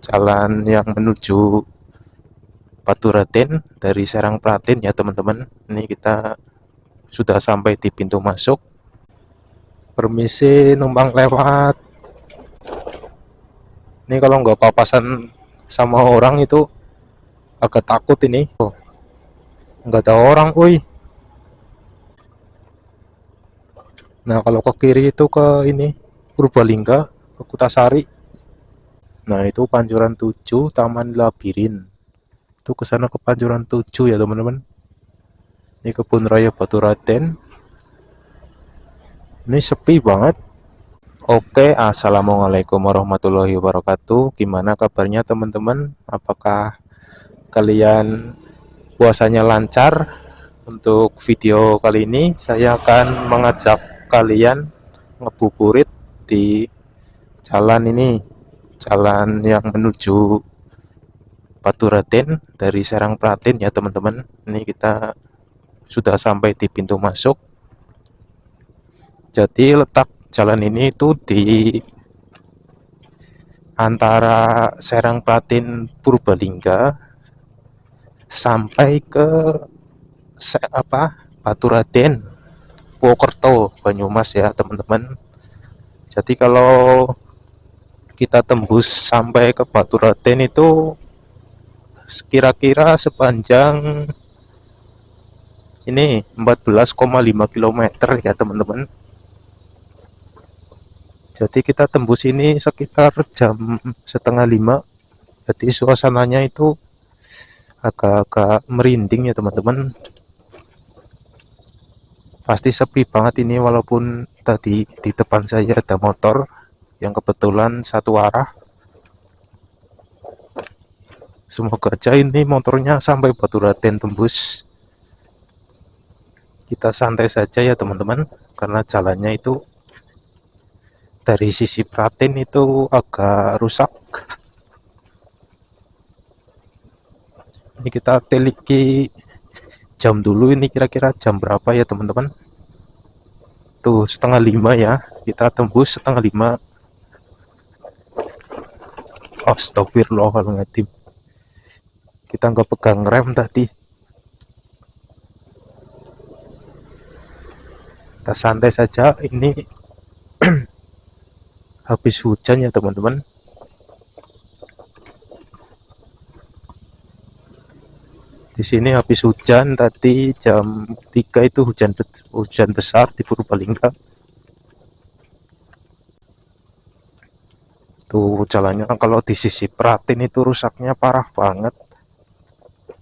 jalan yang menuju Paturaden dari Serang Pratin ya teman-teman. Ini kita sudah sampai di pintu masuk. Permisi numpang lewat. Ini kalau nggak papasan sama orang itu agak takut ini. Oh, nggak ada orang, woi. Nah kalau ke kiri itu ke ini Purbalingga, ke Kutasari. Nah itu Pancuran 7, Taman Labirin. Itu ke sana ke Pancuran 7 ya teman-teman. Ini Kebun Raya Baturaden. Ini sepi banget. Oke, assalamualaikum warahmatullahi wabarakatuh. Gimana kabarnya teman-teman? Apakah kalian puasanya lancar? Untuk video kali ini saya akan mengajak kalian ngebuburit di jalan ini, jalan yang menuju Paturaden dari Serang Pratin ya teman-teman. Ini kita sudah sampai di pintu masuk. Jadi letak jalan ini itu di antara Serang Pratin Purbalingga sampai ke Paturaden Purwokerto Banyumas ya teman-teman. Jadi kalau kita tembus sampai ke Paturaden itu kira-kira sepanjang ini 14,5 km ya teman-teman. Jadi kita tembus ini sekitar jam setengah 5. Jadi suasananya itu agak-agak merinding ya teman-teman. Pasti sepi banget ini walaupun tadi di depan saya ada motor yang kebetulan satu arah. Semoga aja ini motornya sampai Baturaden tembus. Kita santai saja ya teman-teman, karena jalannya itu dari sisi Pratin itu agak rusak. Ini kita teliti jam dulu, ini kira-kira jam berapa ya teman-teman. Tuh setengah 5 ya, kita tembus setengah 5. Astagfirullahaladzim, kita nggak pegang rem tadi. Kita santai saja, ini habis hujan ya teman-teman. Di sini habis hujan tadi jam 3 itu hujan besar di Purbalingga. Tuh jalannya kalau di sisi Pratin itu rusaknya parah banget.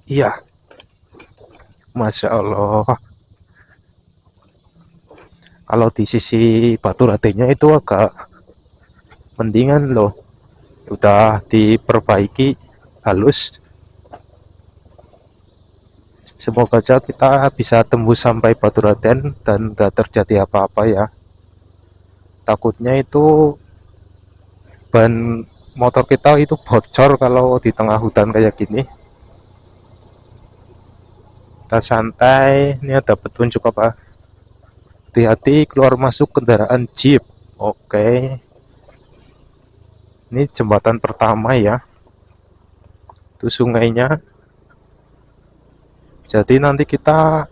Iya, Masya Allah. Kalau di sisi Baturadennya itu agak mendingan loh, udah diperbaiki halus. Semoga aja kita bisa tembus sampai Baturaden dan gak terjadi apa-apa ya. Takutnya itu ban motor kita itu bocor kalau di tengah hutan kayak gini. Kita santai. Ini ada petunjuk apa? Hati-hati keluar masuk kendaraan jeep. Oke. Ini jembatan pertama ya. Itu sungainya. Jadi nanti kita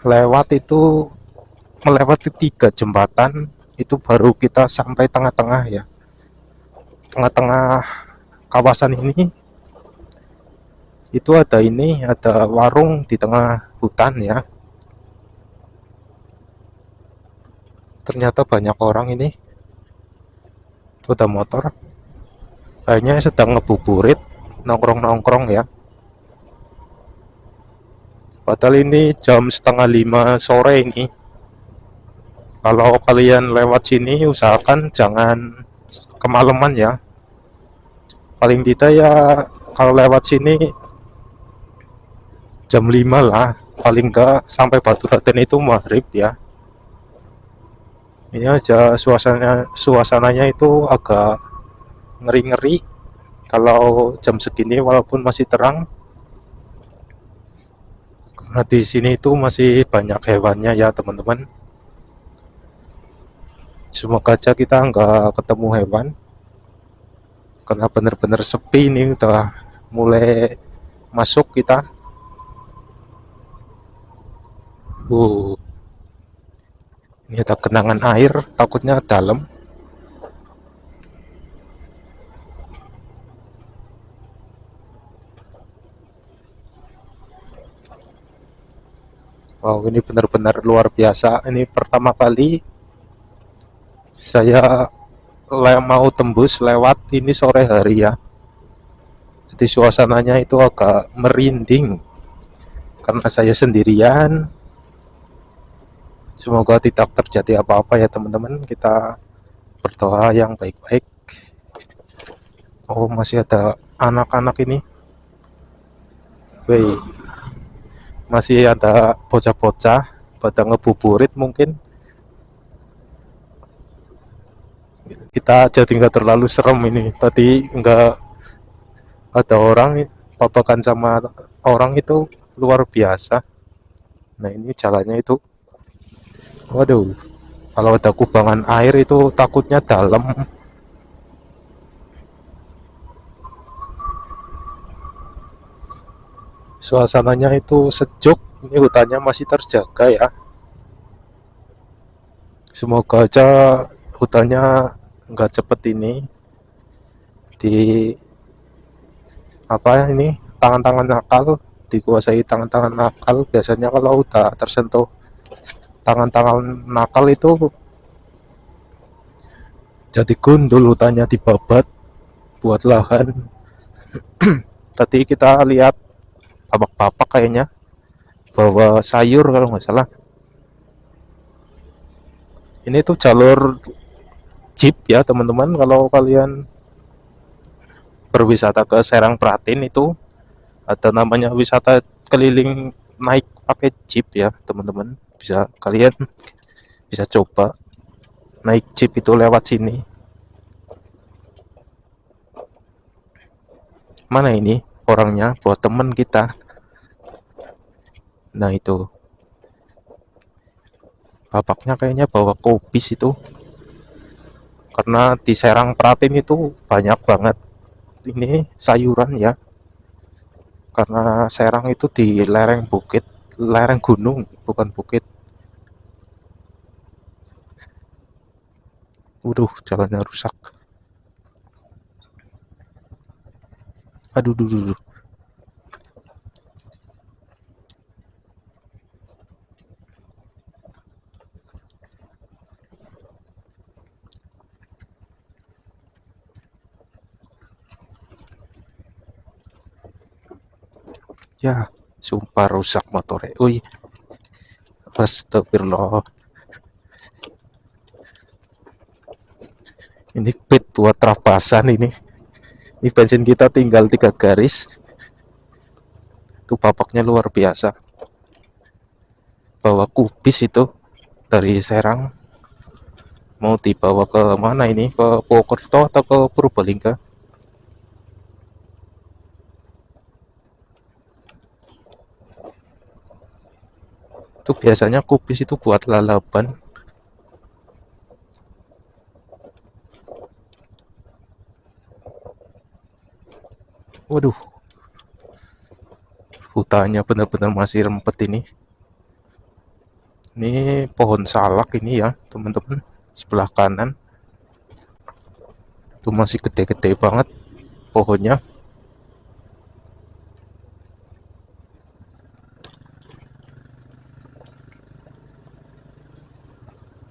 melewati 3 jembatan, itu baru kita sampai tengah-tengah ya. Tengah-tengah kawasan ini itu ada warung di tengah hutan ya. Ternyata banyak orang ini. Itu ada motor. Kayaknya sedang ngebuburit, nongkrong-nongkrong ya. Padahal ini jam setengah 5 sore ini. Kalau kalian lewat sini usahakan jangan kemalaman ya. Paling tidak ya kalau lewat sini jam 5 lah, paling enggak sampai Baturaden itu maghrib ya. Ini aja suasananya itu agak ngeri-ngeri kalau jam segini walaupun masih terang. Karena di sini itu masih banyak hewannya ya teman-teman. Semoga aja kita nggak ketemu hewan. karena bener-bener sepi ini, udah mulai masuk kita. Ini ada genangan air, takutnya dalam. Wow, ini benar-benar luar biasa. Ini pertama kali saya mau tembus lewat ini sore hari ya. Jadi suasananya itu agak merinding karena saya sendirian. Semoga tidak terjadi apa-apa ya teman-teman. Kita berdoa yang baik-baik. Oh, masih ada anak-anak ini. Wih, masih ada bocah-bocah pada ngebuburit mungkin. Kita jadi nggak terlalu serem ini. Tadi nggak ada orang, papakan sama orang itu luar biasa. Nah ini jalannya itu, waduh, kalau ada kubangan air itu takutnya dalam. Suasananya itu sejuk, ini hutannya masih terjaga ya. Semoga aja hutannya nggak cepet ini di apa ini, tangan-tangan nakal, dikuasai tangan-tangan nakal. Biasanya kalau udah tersentuh tangan-tangan nakal itu jadi gundul, hutannya dibabat buat lahan. Tadi kita lihat bapak-bapak kayaknya bawa sayur kalau nggak salah. Ini tuh jalur jeep ya teman-teman, kalau kalian berwisata ke Serang Pratin itu ada namanya wisata keliling naik pakai jeep ya teman-teman. Bisa kalian bisa coba naik jeep itu lewat sini. Mana ini orangnya, buat temen kita. Nah itu bapaknya kayaknya bawa kubis itu, karena di Serang Pratin itu banyak banget ini sayuran ya, karena Serang itu di lereng bukit, lereng gunung bukan bukit. Waduh, jalannya rusak. Aduh, dulu. Ya, sumpah rusak motornya. Wih, astagfirullah. Ini pit buat trapasan ini. Ini bensin kita tinggal 3 garis. Itu bapaknya luar biasa. Bawa kubis itu dari Serang. Mau dibawa ke mana ini? Ke Purwokerto atau ke Purbalingga? Itu biasanya kubis itu buat lalapan. Waduh, hutannya benar-benar masih rempet ini. Ini pohon salak ini ya teman-teman, sebelah kanan itu masih gede-gede banget pohonnya.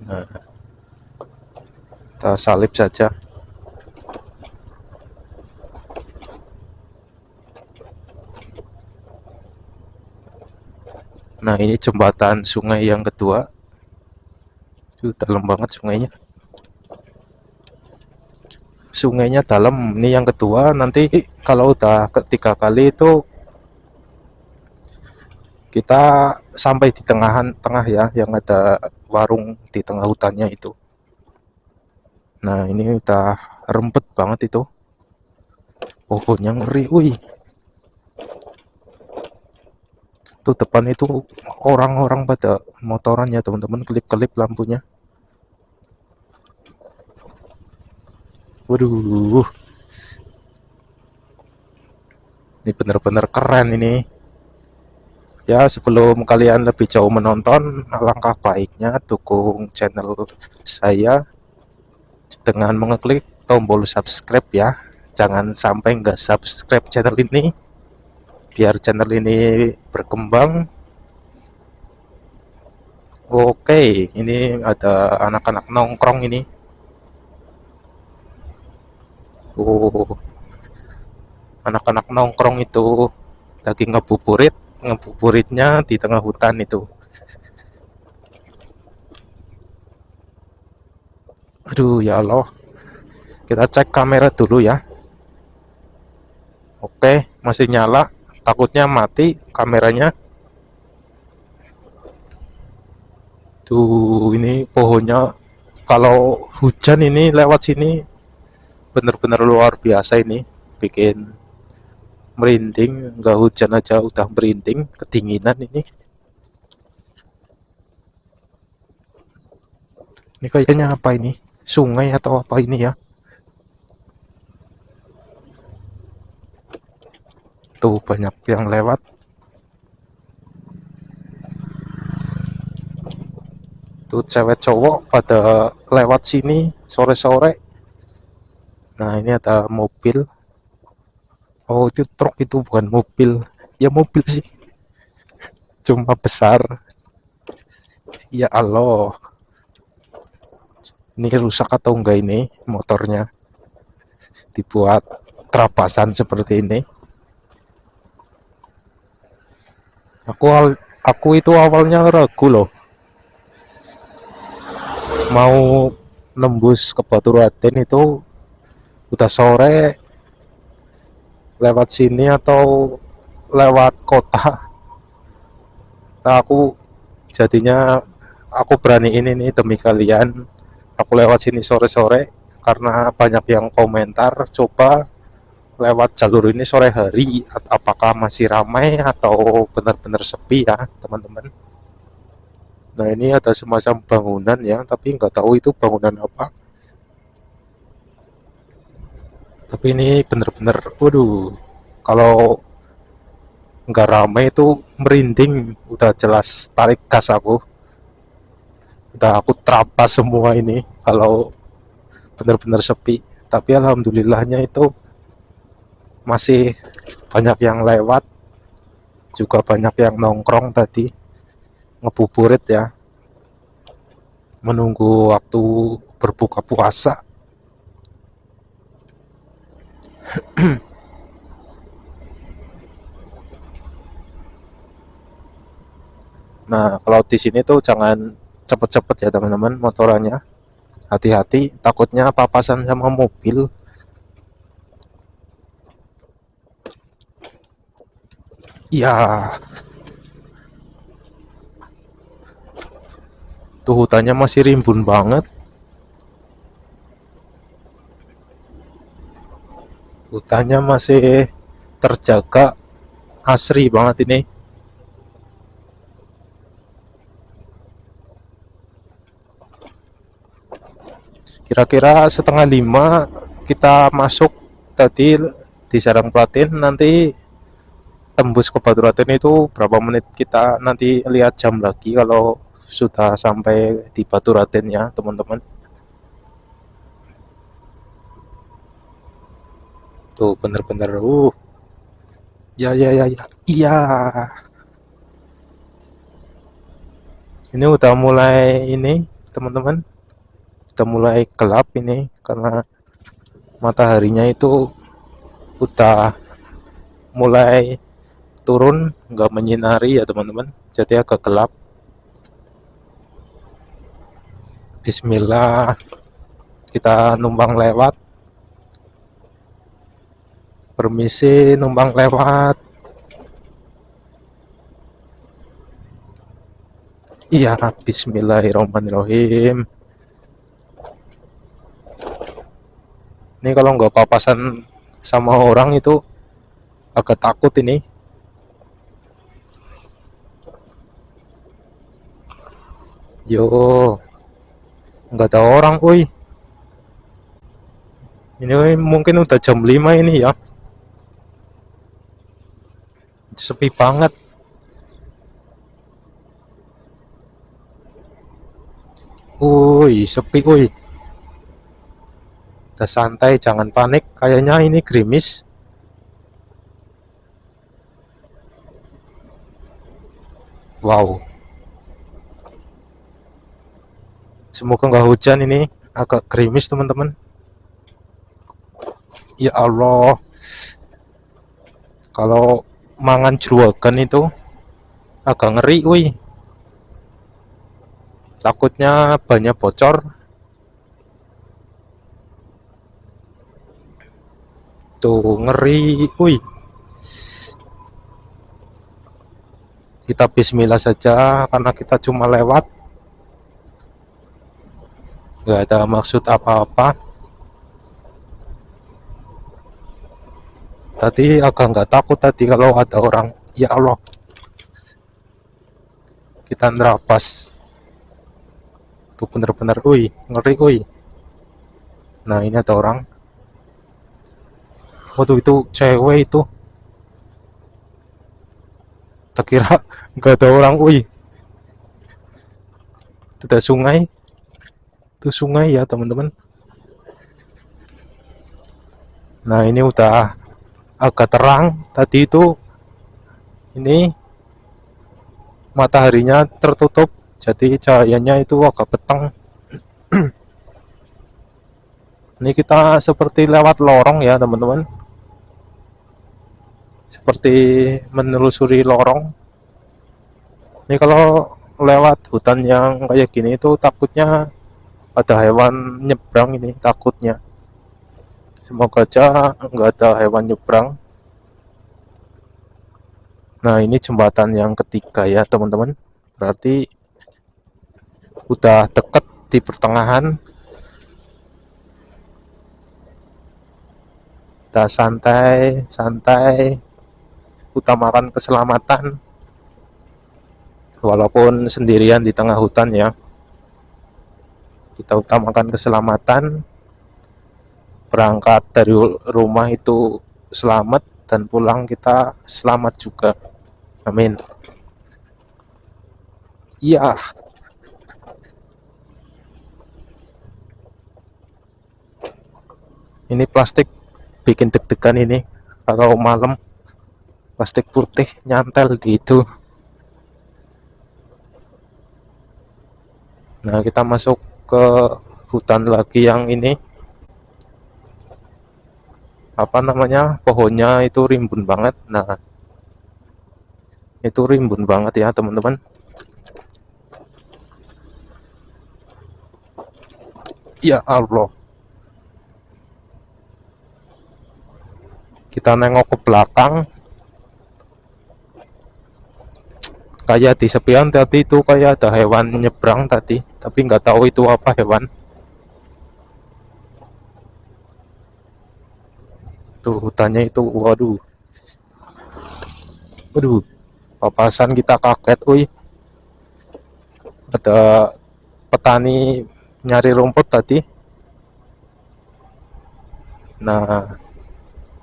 Nah, kita salib saja. Nah ini jembatan sungai yang kedua, itu dalam banget sungainya. Sungainya dalam, ini yang kedua. Nanti kalau udah ketiga kali itu kita sampai di tengah ya, yang ada warung di tengah hutannya itu. Nah ini udah rempet banget itu, pohonnya ngeri. Wih, tuh depan itu orang-orang pada motoran ya teman-teman, kelip-kelip lampunya. Waduh, Ini bener-bener keren ini. Ya, sebelum kalian lebih jauh menonton, alangkah baiknya dukung channel saya dengan mengeklik tombol subscribe ya. Jangan sampai nggak subscribe channel ini, biar channel ini berkembang. Oke, ini ada anak-anak nongkrong ini. Oh, anak-anak nongkrong itu lagi ngebuburitnya di tengah hutan itu. Aduh ya Allah, kita cek kamera dulu ya. Oke, masih nyala, takutnya mati kameranya. Tuh, ini pohonnya kalau hujan ini lewat sini bener-bener luar biasa ini, bikin merinding. Nggak hujan aja udah merinding, kedinginan ini. Ini kayaknya apa ini? Sungai atau apa ini ya? Tuh banyak yang lewat. Tuh cewek cowok pada lewat sini sore-sore. Nah, ini ada mobil. Oh, itu truk, itu bukan mobil. Ya mobil sih, cuma besar. Ya Allah, ini rusak atau enggak ini motornya? Dibuat terapasan seperti ini. Aku itu awalnya ragu loh, mau nembus ke Baturadden itu udah sore, lewat sini atau lewat kota. Nah, jadinya aku beraniin ini demi kalian. Aku lewat sini sore-sore karena banyak yang komentar, coba lewat jalur ini sore hari, apakah masih ramai atau benar-benar sepi ya teman-teman. Nah, ini ada semacam bangunan ya, tapi nggak tahu itu bangunan apa. Tapi ini bener-bener, waduh, kalau nggak ramai itu merinding, udah jelas tarik gas aku. Udah aku terapas semua ini kalau bener-bener sepi. Tapi alhamdulillahnya itu masih banyak yang lewat, juga banyak yang nongkrong tadi, ngebuburit ya, menunggu waktu berbuka puasa. Nah, kalau di sini tuh jangan cepet-cepet ya teman-teman motorannya. Hati-hati, takutnya papasan sama mobil. Ya, tuh hutannya masih rimbun banget. Hutannya masih terjaga, asri banget ini. Kira-kira setengah 5 kita masuk tadi di Sarang Platin. Nanti tembus ke Baturadden itu berapa menit, kita nanti lihat jam lagi kalau sudah sampai di Baturadden ya teman-teman. Tuh bener-bener ya ya ya ya iya, ini udah mulai ini teman-teman, udah mulai gelap ini karena mataharinya itu udah mulai turun, nggak menyinari ya teman-teman, jadi agak gelap. Bismillah, kita numpang lewat. Permisi, numpang lewat. Iya, bismillahirrahmanirrahim. Ini kalau nggak papasan sama orang itu agak takut ini. Yo, nggak ada orang, kuy. Ini mungkin udah jam 5 ini ya. sepi banget. Woi, sepi woi. Udah santai, jangan panik. Kayaknya ini gerimis. Wow, semoga nggak hujan ini. Agak gerimis teman-teman. Ya Allah, kalau mangan jeruagan itu agak ngeri woi. Takutnya banyak bocor. Tuh ngeri woi. Kita bismillah saja karena kita cuma lewat. Nggak ada maksud apa-apa. Tadi agak nggak takut tadi kalau ada orang. Ya Allah, kita nerapas. Tuh bener-bener, woi, ngeri, woi. Nah ini ada orang. Waduh itu cewek itu. Tak kira nggak ada orang, woi. Itu ada sungai. Itu sungai ya teman-teman. Nah ini udah agak terang. Tadi itu ini mataharinya tertutup, jadi cahayanya itu agak petang. Ini kita seperti lewat lorong ya teman-teman, seperti menelusuri lorong. Ini kalau lewat hutan yang kayak gini itu takutnya ada hewan nyebrang, ini takutnya. Semoga aja nggak ada hewan nyebrang. Nah ini jembatan yang ketiga ya teman-teman, berarti udah deket di pertengahan. Kita santai santai, utamakan keselamatan walaupun sendirian di tengah hutan ya. Kita utamakan keselamatan, berangkat dari rumah itu selamat dan pulang kita selamat juga, amin. Iya, ini plastik bikin deg-degan ini kalau malam. Plastik putih nyantel di itu. Nah kita masuk ke hutan lagi yang ini, apa namanya, pohonnya itu rimbun banget. Nah itu rimbun banget ya teman-teman. Ya Allah, kita nengok ke belakang, kayak di sepian tadi itu kayak ada hewan nyebrang tadi, tapi nggak tahu itu apa hewan. Tuh hutannya itu, waduh, waduh, papasan kita kaget, woi. Ada petani nyari rumput tadi. Nah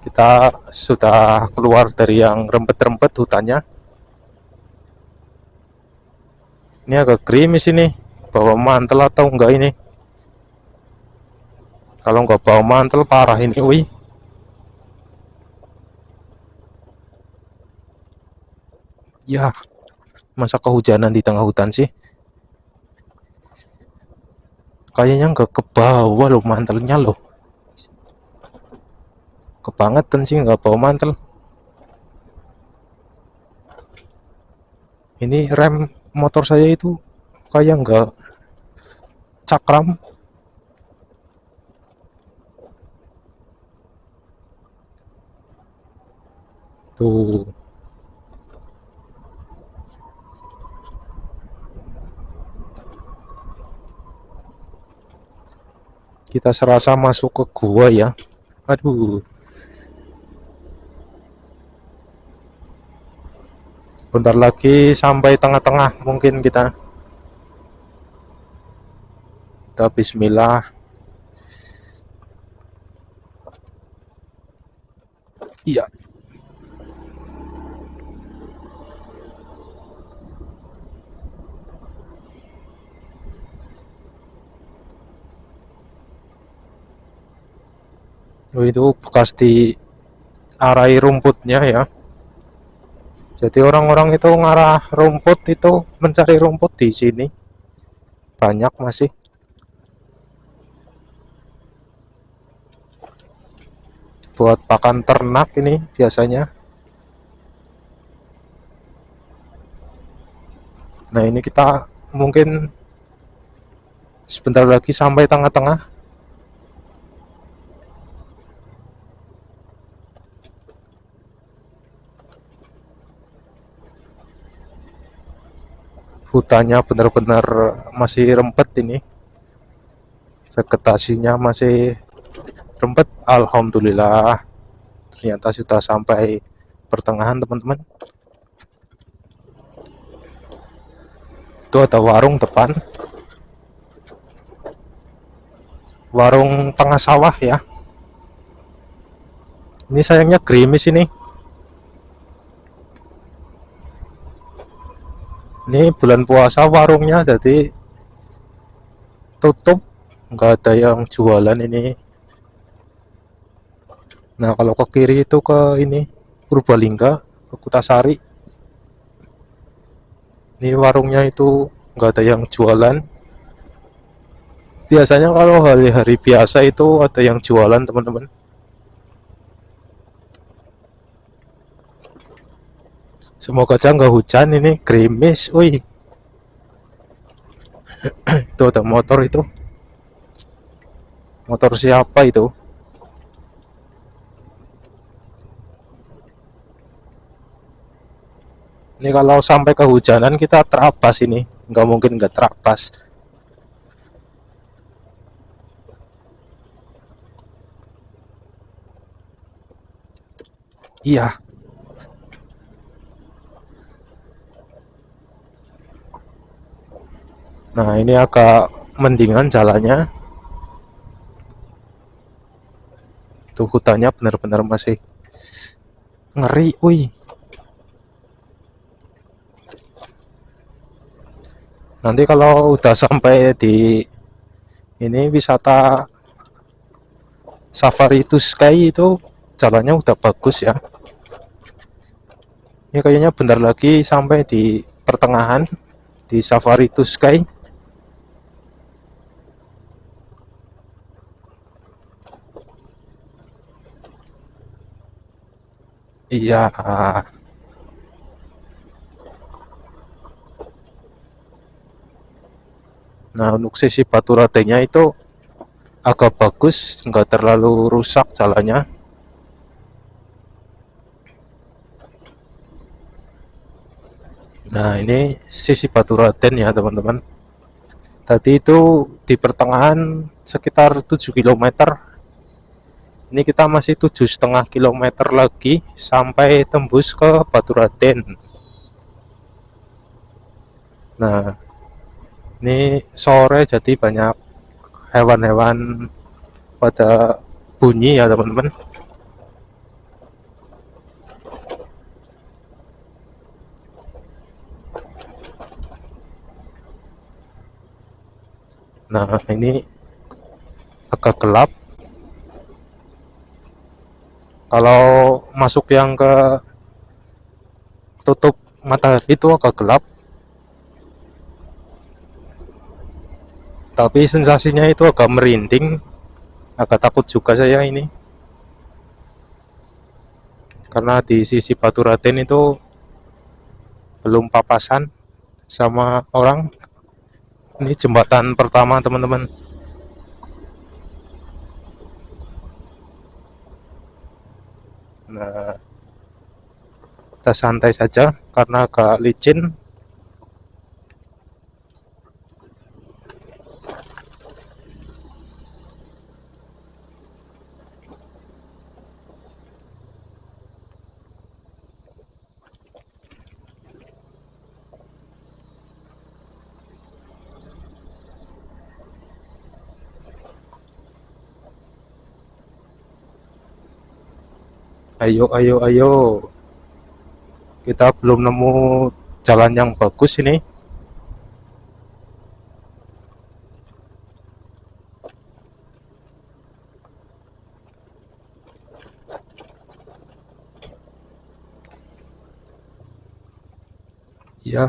kita sudah keluar dari yang rempet-rempet hutannya. Ini agak gerimis ini, bawa mantel atau enggak ini. Kalau nggak bawa mantel parah ini, woi. Ya, masa kehujanan di tengah hutan sih? Kayaknya nggak ke bawah loh mantelnya loh. Kebangetan sih nggak bawa mantel. Ini rem motor saya itu kayak nggak cakram. Tuh. Kita serasa masuk ke gua ya. Aduh. Bentar lagi sampai tengah-tengah mungkin kita. Kita bismillah. Iya. Oh, itu bekas diarai rumputnya ya. Jadi orang-orang itu ngarah rumput itu mencari rumput di sini banyak masih buat pakan ternak ini biasanya. Nah ini kita mungkin sebentar lagi sampai tengah-tengah. Hutannya benar-benar masih rempet ini, vegetasinya masih rempet. Alhamdulillah ternyata sudah sampai pertengahan teman-teman. Itu ada warung depan, warung tengah sawah ya. Ini sayangnya gerimis ini. Ini bulan puasa warungnya jadi tutup, nggak ada yang jualan ini. Nah kalau ke kiri itu ke ini Purbalingga, ke Kutasari. Ini warungnya itu nggak ada yang jualan. Biasanya kalau hari-hari biasa itu ada yang jualan teman-teman. Semoga aja nggak hujan, ini gerimis. Wih, itu ada motor itu. Motor siapa itu? Ini kalau sampai kehujanan kita terabas ini. Nggak mungkin nggak terabas. Iya. Nah ini agak mendingan jalannya. Tuh hutannya benar-benar masih ngeri. Wih. Nanti kalau udah sampai di ini wisata Safari to Sky itu jalannya udah bagus ya. Ini kayaknya bentar lagi sampai di pertengahan di Safari to Sky. Iya. Nah untuk sisi Baturadenya itu agak bagus, nggak terlalu rusak jalannya. Nah ini sisi Baturaden ya teman-teman. Tadi itu di pertengahan sekitar 7 km. Ini kita masih 7,5 km lagi sampai tembus ke Baturaden. Nah ini sore jadi banyak hewan-hewan pada bunyi ya teman-teman. Nah ini agak gelap. Kalau masuk yang ke tutup matahari itu agak gelap. Tapi sensasinya itu agak merinding. Agak takut juga saya ini. Karena di sisi Baturaden itu belum papasan sama orang. Ini jembatan pertama teman-teman. Nah kita santai saja karena agak licin. Ayo ayo ayo, kita belum nemu jalan yang bagus ini. Ya,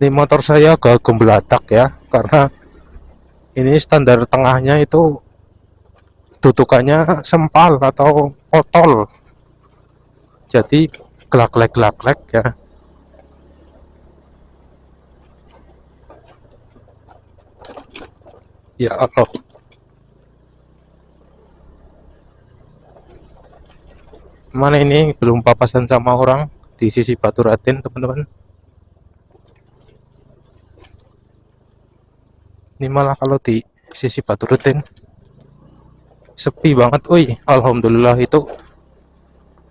ini motor saya agak gembelatak ya, karena ini standar tengahnya itu tutukannya sempal atau otol, jadi gelak-gelek ya. Ya Allah, mana ini belum papasan sama orang di sisi Batu Raden teman-teman. Ini malah kalau di sisi Batu Raden sepi banget. Wih, alhamdulillah itu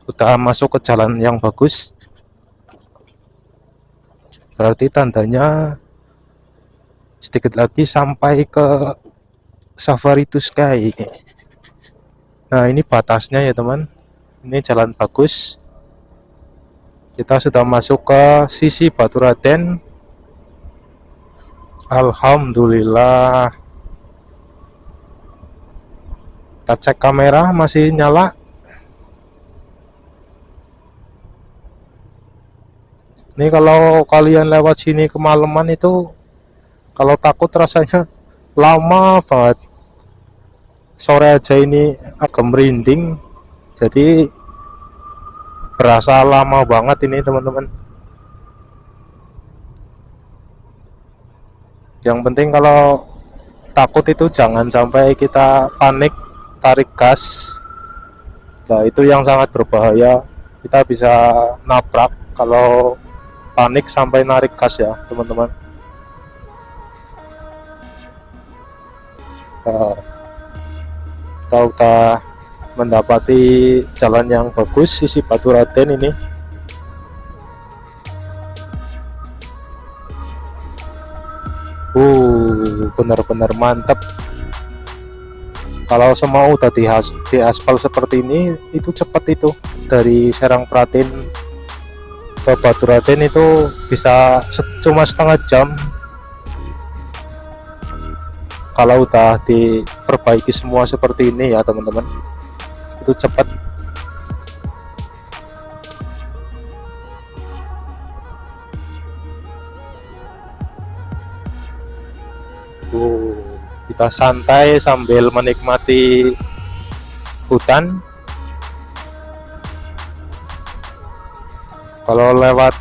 udah masuk ke jalan yang bagus. Berarti tandanya sedikit lagi sampai ke Safari to Sky. Nah, ini batasnya ya teman. Ini jalan bagus. Kita sudah masuk ke sisi Batu Raden. Alhamdulillah. Kita cek kamera masih nyala. Ini kalau kalian lewat sini kemalaman itu, kalau takut rasanya lama banget. Sore aja ini agak merinding, jadi berasa lama banget ini teman-teman. Yang penting kalau takut itu jangan sampai kita panik tarik gas. Nah, itu yang sangat berbahaya. Kita bisa nabrak kalau panik sampai narik gas ya teman-teman. Kita udah mendapati jalan yang bagus sisi Batu Raden ini. Benar-benar mantap. Kalau semua udah di aspal seperti ini, itu cepat itu. Dari Serang Pratin ke Batu Raden itu bisa cuma setengah jam. Kalau udah diperbaiki semua seperti ini ya teman-teman, itu cepat. Kita santai sambil menikmati hutan. Kalau lewat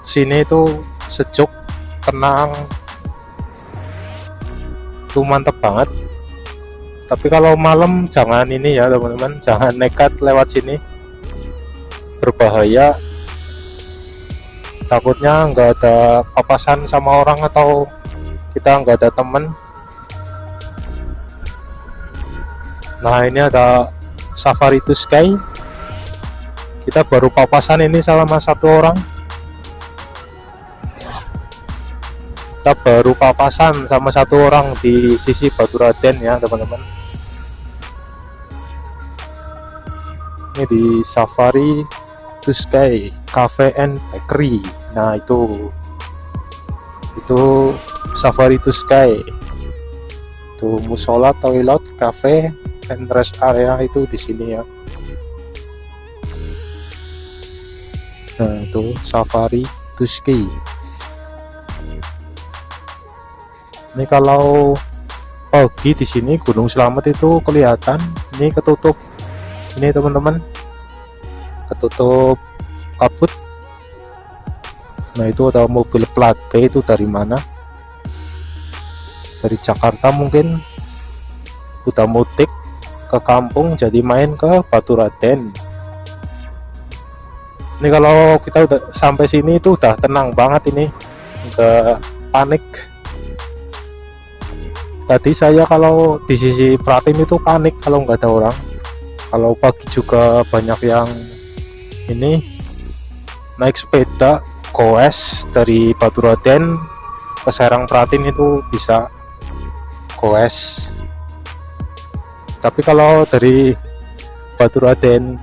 sini itu sejuk, tenang, itu mantep banget. Tapi kalau malam jangan ini ya teman-teman, jangan nekat lewat sini, berbahaya. Takutnya nggak ada papasan sama orang atau kita nggak ada temen. Nah, ini ada Safari to Sky. Kita baru papasan ini sama satu orang. Kita baru papasan sama satu orang di sisi Batu Raden ya teman-teman. Ini di Safari to Sky Cafe and Bakery. Nah, itu Safari to Sky. Itu musola, toilet, cafe, and rest area itu di sini ya. Nah, itu Safari to Sky. Ini kalau pagi di sini Gunung Slamet itu kelihatan. Ini ketutup. Ini teman-teman, ketutup kabut. Nah, itu ada mobil plat B, itu dari mana? Dari Jakarta mungkin, udah mudik ke kampung jadi main ke Batu Raden. Ini kalau kita udah sampai sini itu udah tenang banget ini, udah panik. Tadi saya kalau di sisi Pratin itu panik kalau nggak ada orang. Kalau pagi juga banyak yang ini naik sepeda goes dari Batu Raden ke Serang Pratin, itu bisa goes. Tapi kalau dari Batu Raden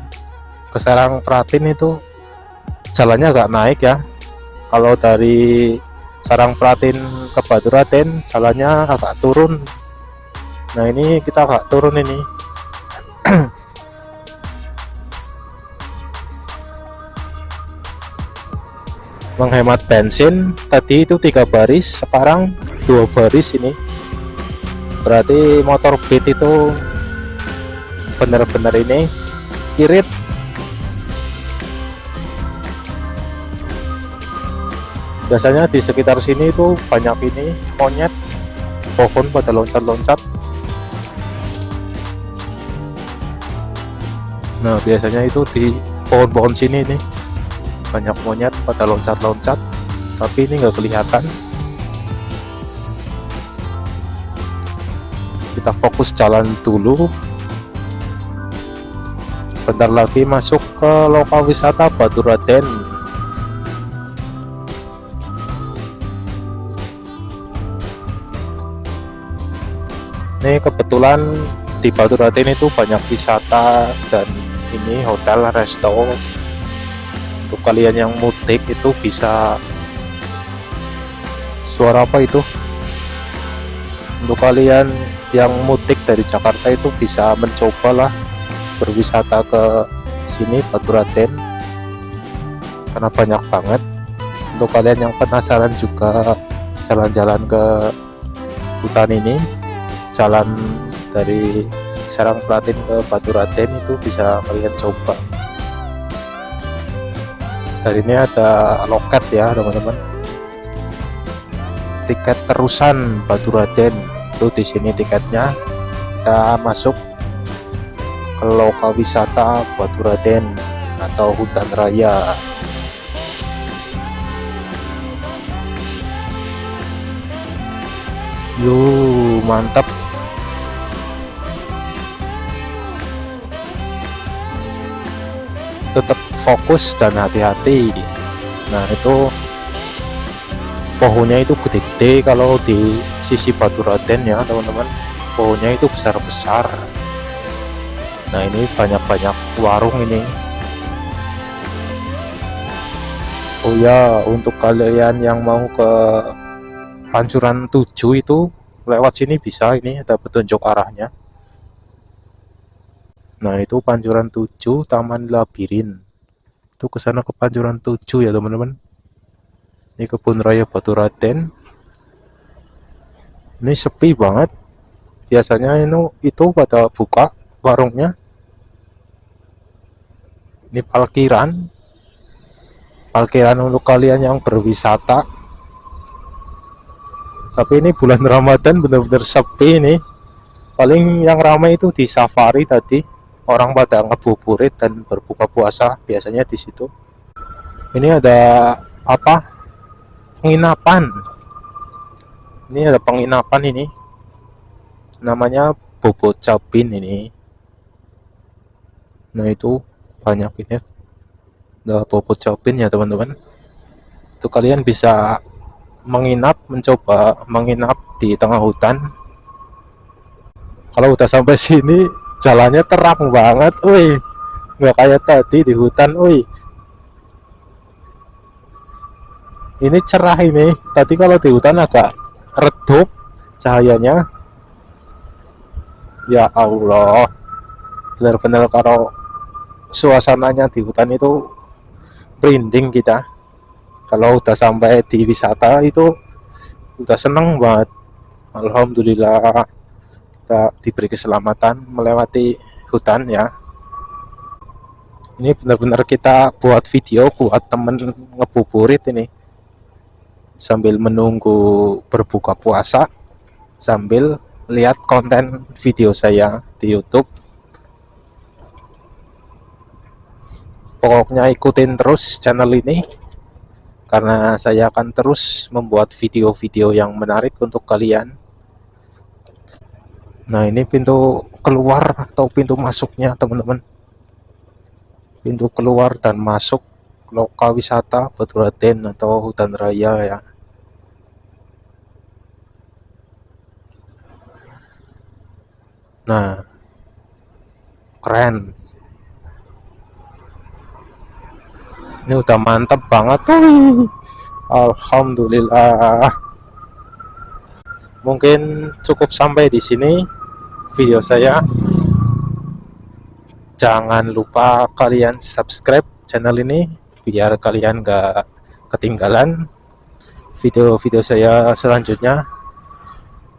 ke Serang Pratin itu jalannya agak naik ya, Kalau dari Sarangpratin ke Baturaden jalannya agak turun. Nah ini kita agak turun ini. Menghemat bensin, tadi itu 3 baris, sekarang 2 baris ini. Berarti motor Beat itu benar-benar ini irit. Biasanya di sekitar sini itu banyak ini monyet, pohon pada loncat-loncat. Nah biasanya itu di pohon-pohon sini nih banyak monyet pada loncat-loncat, tapi ini nggak kelihatan. Kita fokus jalan dulu, bentar lagi masuk ke lokal wisata Baturaden. Ini kebetulan di Baturaden itu banyak wisata dan ini hotel, resto. Untuk kalian yang mudik itu bisa, suara apa itu? Untuk kalian yang mudik dari Jakarta itu bisa mencobalah berwisata ke sini Baturaden, karena banyak banget. Untuk kalian yang penasaran juga jalan-jalan ke hutan ini, jalan dari Sarangpratin ke Baturaden itu bisa kalian coba. Dari ini ada loket ya teman-teman, tiket terusan Baturaden itu di sini tiketnya. Kita masuk ke lokal wisata Baturaden atau hutan raya. Yuh, mantap. Tetap fokus dan hati-hati. Nah itu pohonnya itu gede-gede kalau di sisi Baturaden ya teman-teman, pohonnya itu besar-besar. Nah ini banyak-banyak warung ini. Oh ya, untuk kalian yang mau ke Pancuran 7 itu lewat sini bisa, ini ada petunjuk arahnya. Nah itu Pancuran 7 Taman Labirin, itu ke sana ke Pancuran 7 ya teman-teman. Ini kebun raya Baturaden. Ini sepi banget. Biasanya itu pada buka warungnya. Ini parkiran untuk kalian yang berwisata. Tapi ini bulan Ramadan benar-benar sepi nih. Paling yang ramai itu di safari tadi. Orang pada ngebuburit dan berbuka puasa biasanya di situ. Ini ada apa? Penginapan. Ini ada penginapan ini. Namanya Bobo Cabin ini. Nah itu banyak ini. Ada Bobo Cabin ya teman-teman. Itu kalian bisa mencoba menginap di tengah hutan. Kalau udah sampai sini jalannya terang banget, woi, nggak kayak tadi di hutan, woi. Ini cerah ini. Tadi kalau di hutan agak redup cahayanya. Ya Allah, benar-benar kalau suasananya di hutan itu merinding kita. Kalau udah sampai di wisata itu udah seneng banget. Alhamdulillah kita diberi keselamatan melewati hutan ya. Ini benar-benar kita buat video buat temen ngebuburit ini, sambil menunggu berbuka puasa, sambil lihat konten video saya di YouTube. Pokoknya ikutin terus channel ini, karena saya akan terus membuat video-video yang menarik untuk kalian. Nah ini pintu keluar atau pintu masuknya teman-teman, pintu keluar dan masuk lokal wisata Baturaden atau hutan raya ya. Nah keren, ini udah mantap banget tuh. Alhamdulillah. Mungkin cukup sampai di sini video saya. Jangan lupa kalian subscribe channel ini biar kalian gak ketinggalan video-video saya selanjutnya.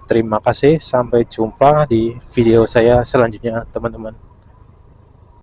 Terima kasih, sampai jumpa di video saya selanjutnya teman-teman.